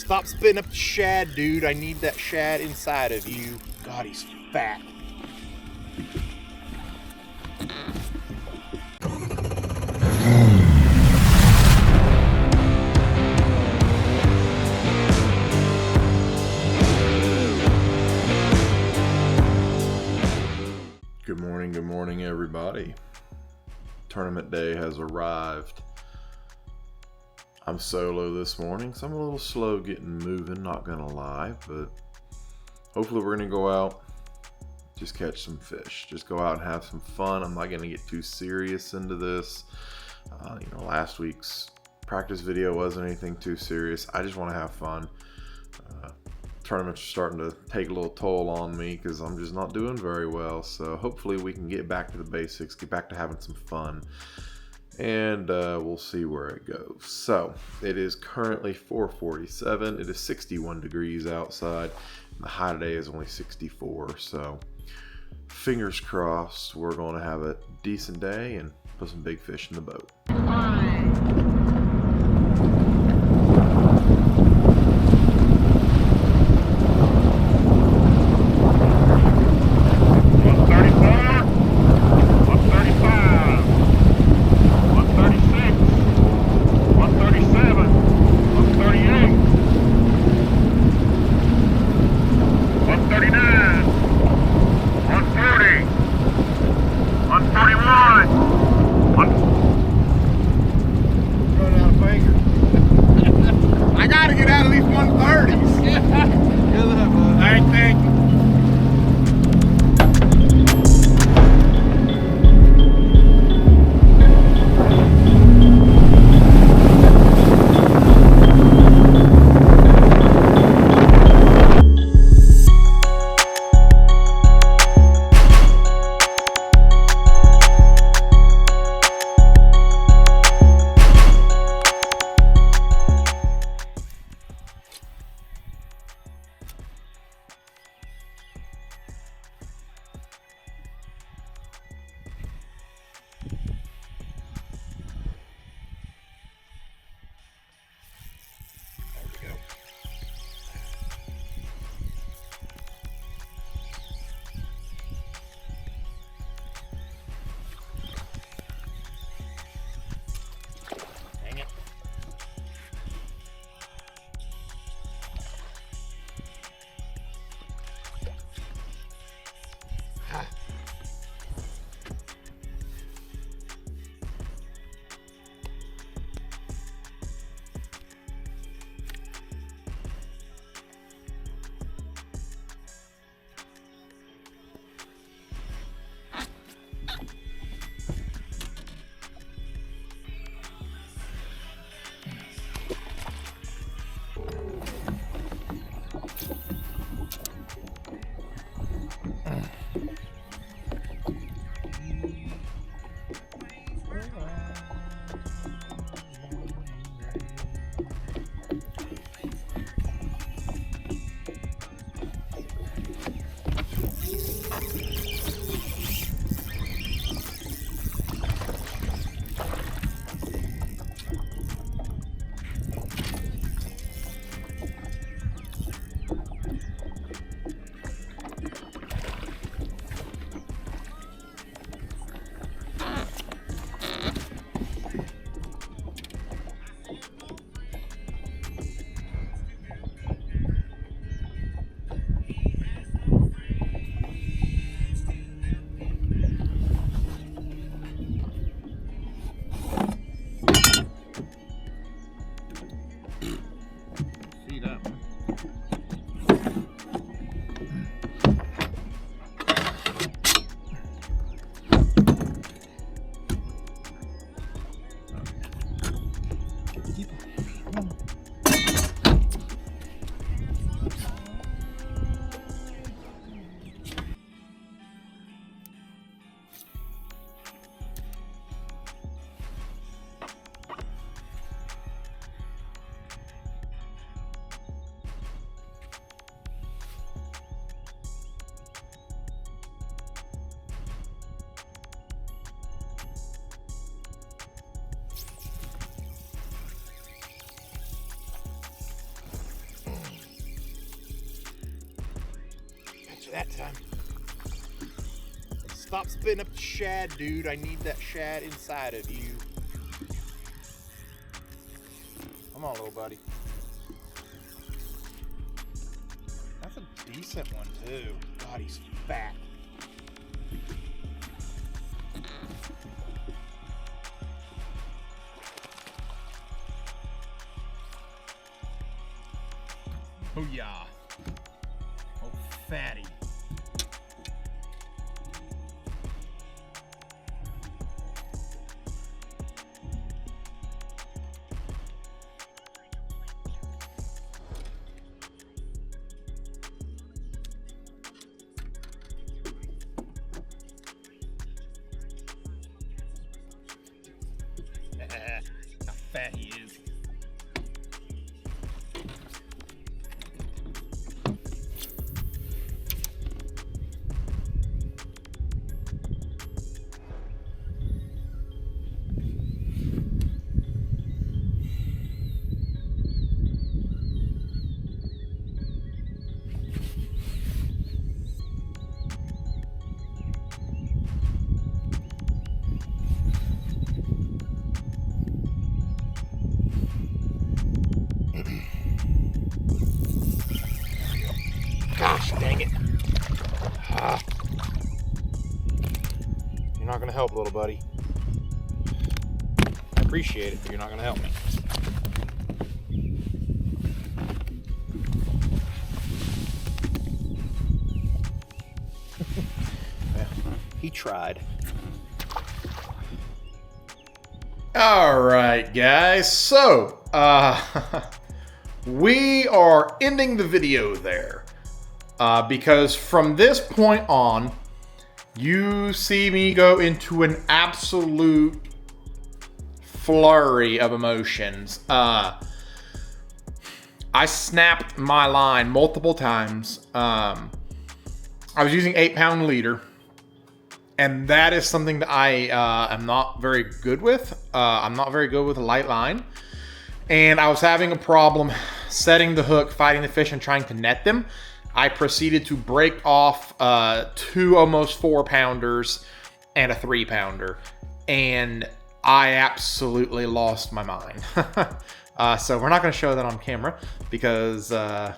Stop spitting up the shad, dude. I need that shad inside of you. God, he's fat. Good morning, everybody. Tournament day has arrived. I'm solo this morning, so I'm a little slow getting moving, not gonna lie, but hopefully we're gonna go out, just catch some fish, just go out and have some fun. I'm not gonna get too serious into this. Last week's practice video wasn't anything too serious. I just want to have fun. Tournaments are starting to take a little toll on me because I'm just not doing very well. So hopefully we can get back to the basics, get back to having some fun, and we'll see where it goes. So it is currently 4:47. It is 61 degrees outside. The high today is only 64. So fingers crossed we're going to have a decent day and put some big fish in the boat. that time. Stop spitting up the shad, dude. I need that shad inside of you. Come on, little buddy. That's a decent one, too. God, he's fat. Oh, yeah. Oh, fatty. How fat he is. Gosh dang it. You're not going to help, little buddy. I appreciate it, but you're not going to help me. Well, he tried. All right, guys. So, we are ending the video there. Because from this point on, you see me go into an absolute flurry of emotions. I snapped my line multiple times. I was using 8-pound leader, and that is something that I am not very good with. I'm not very good with a light line, and I was having a problem setting the hook, fighting the fish, and trying to net them. I proceeded to break off 2 almost 4-pounders and a 3-pounder, and I absolutely lost my mind. So we're not going to show that on camera because I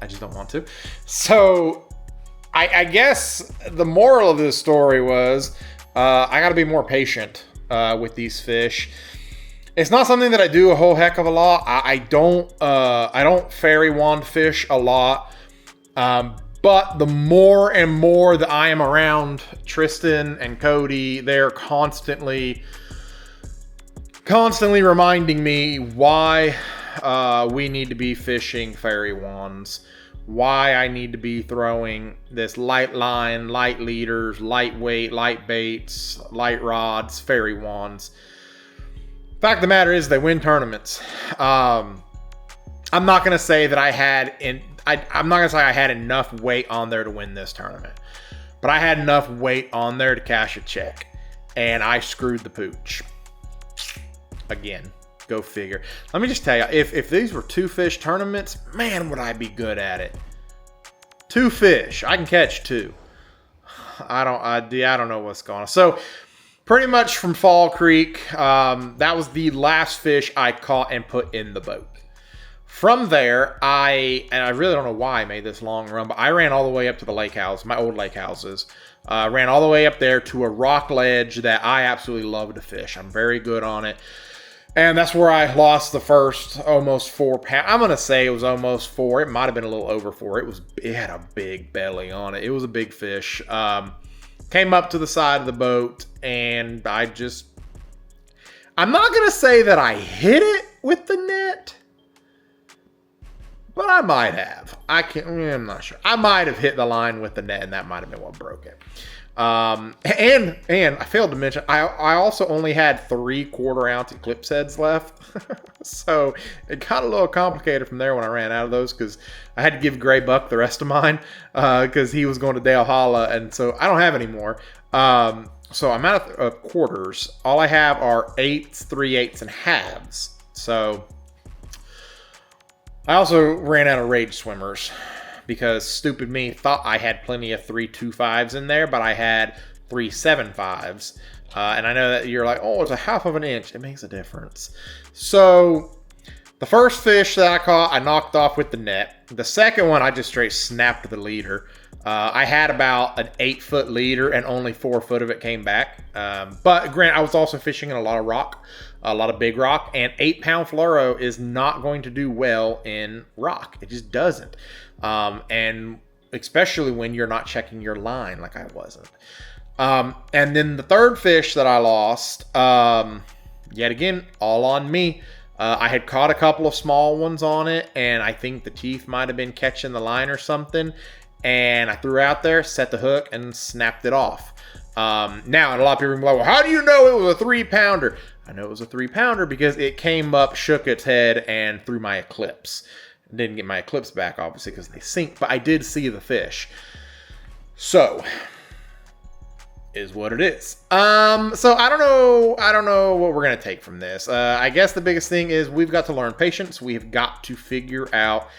just don't want to. So I guess the moral of this story was I got to be more patient with these fish. It's not something that I do a whole heck of a lot. I don't fairy wand fish a lot. But the more and more that I am around Tristan and Cody, they're constantly reminding me why we need to be fishing fairy wands, why I need to be throwing this light line, light leaders, lightweight, light baits, light rods, fairy wands. Fact of the matter is they win tournaments. I'm not going to say that I'm not going to say I had enough weight on there to win this tournament, but I had enough weight on there to cash a check, and I screwed the pooch. Again, go figure. Let me just tell you, if these were 2-fish tournaments, man, would I be good at it. 2 fish. I can catch 2. I don't know what's going on. So, pretty much from Fall Creek, that was the last fish I caught and put in the boat. From there, I really don't know why I made this long run, but I ran all the way up to the lake house, my old lake houses. Ran all the way up there to a rock ledge that I absolutely love to fish. I'm very good on it. And that's where I lost the first almost 4 pounds. I'm going to say it was almost 4. It might have been a little over 4. It had a big belly on it. It was a big fish. Came up to the side of the boat, and I'm not going to say that I hit it with the net, but I might have. I'm not sure. I might have hit the line with the net, and that might have been what broke it. And I failed to mention, I also only had 3/4 ounce Eclipse heads left. So it got a little complicated from there when I ran out of those, because I had to give Gray Buck the rest of mine because he was going to Dale Holla, and so I don't have any more. So I'm out of quarters. All I have are 8s, 3/8, and halves. So I also ran out of Rage Swimmers. because stupid me thought I had plenty of 3.25s in there, but I had 3.75s. And I know that you're like, oh, it's a half of an inch. It makes a difference. So the first fish that I caught, I knocked off with the net. The second one, I just straight snapped the leader. I had about an 8-foot leader and only 4 foot of it came back. But granted, I was also fishing in a lot of rock, a lot of big rock, and 8-pound fluoro is not going to do well in rock. It just doesn't. And especially when you're not checking your line like I wasn't. And then the third fish that I lost, yet again, all on me. I had caught a couple of small ones on it, and I think the teeth might have been catching the line or something. And I threw out there, set the hook, and snapped it off. Now, and a lot of people are like, well, how do you know it was a 3-pounder? I know it was a 3-pounder because it came up, shook its head, and threw my Eclipse. Didn't get my Eclipse back, obviously, because they sink, but I did see the fish. So, is what it is. So I don't know what we're gonna take from this. I guess the biggest thing is we've got to learn patience. We've got to figure out.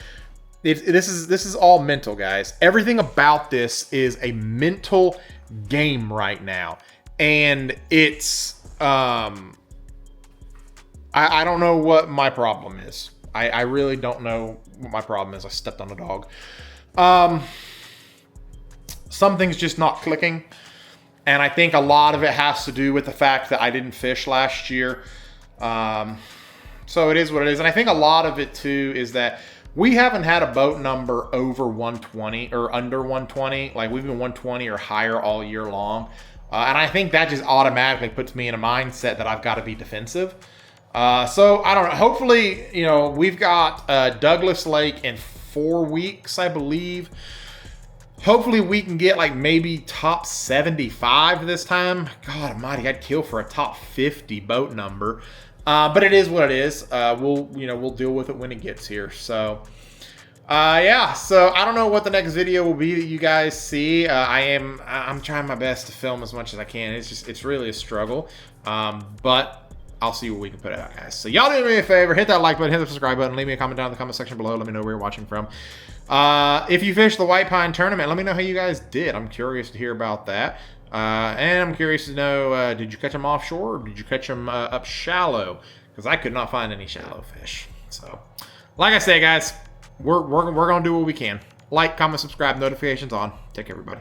This is all mental, guys. Everything about this is a mental game right now, and it's I don't know what my problem is. I really don't know what my problem is. I stepped on a dog. Something's just not clicking. And I think a lot of it has to do with the fact that I didn't fish last year. So it is what it is. And I think a lot of it too is that we haven't had a boat number over 120 or under 120. Like we've been 120 or higher all year long. And I think that just automatically puts me in a mindset that I've got to be defensive. So I don't know. Hopefully, you know, we've got Douglas Lake in 4 weeks, I believe. Hopefully we can get like maybe top 75 this time. God almighty, I'd kill for a top 50 boat number. But it is what it is. We'll deal with it when it gets here. So, yeah. So I don't know what the next video will be that you guys see. I'm trying my best to film as much as I can. It's really a struggle. But I'll see what we can put out, guys. So y'all do me a favor, hit that like button, hit the subscribe button, leave me a comment down in the comment section below. Let me know where you're watching from. If you fished the WhitePine tournament, let me know how you guys did. I'm curious to hear about that. And I'm curious to know, did you catch them offshore or did you catch them up shallow? Because I could not find any shallow fish. So, like I say, guys, we're going to do what we can. Like, comment, subscribe, notifications on. Take care, everybody.